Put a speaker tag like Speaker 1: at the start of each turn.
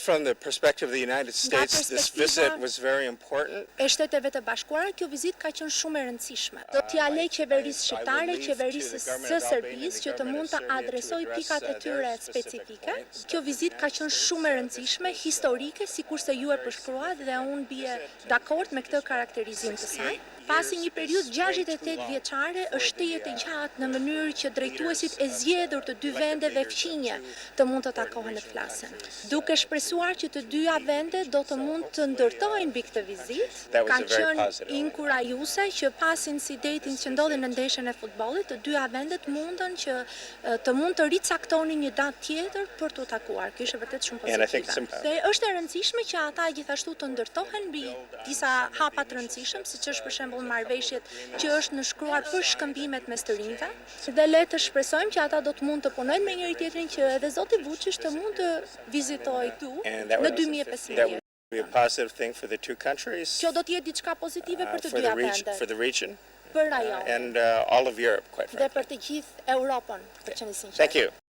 Speaker 1: from the perspective of the United States, this visit was very important.
Speaker 2: E Shteteve të Bashkuara, kjo vizitë ka qenë shumë e rëndësishme. Do t'ia lej qeverisë shqiptare, qeverisë së Serbisë që të mund të adresojë pikat e tyre specifike. Kjo vizitë ka qenë shumë e rëndësishme, historike, sikurse ju e përshkruat dhe unë bie dakord me këtë karakterizim të saj. Pasi një periudhë 68 vjeçare është jetë e gjatë në mënyrë që drejtuesit e zgjedhur të dy vendeve fqinje të mund të takohen dhe të flasin. Duke shpresuar që të dyja vende do të mund të ndërtojnë mbi këtë vizitë, ka qenë inkurajuese që pasi incidentin që ndodhi në ndeshjen e futbollit, të dyja vendet mundën që të mund të ricaktonin një datë tjetër për të takuar. Kjo është vërtet shumë pozitive. Dhe është e rëndësishme që ata gjithashtu të ndërtohen mbi disa hapa të rëndësishëm, siç është për shembull marrëveshjet që është nënshkruar për shkëmbimet mes të rinjve, dhe le të shpresojmë që ata do të mund të punojnë me njëri tjetrin që edhe zoti Vučić të mund të vizitojë këtu në 2015.
Speaker 1: Be a positive thing for the two countries.
Speaker 2: Kjo do të jetë diçka pozitive për të dyja vendet.
Speaker 1: For the region.
Speaker 2: Për rajon.
Speaker 1: And all of Europe, quite frankly.
Speaker 2: Dhe për të gjithë Europën, për qenë sinqert.
Speaker 1: Thank you.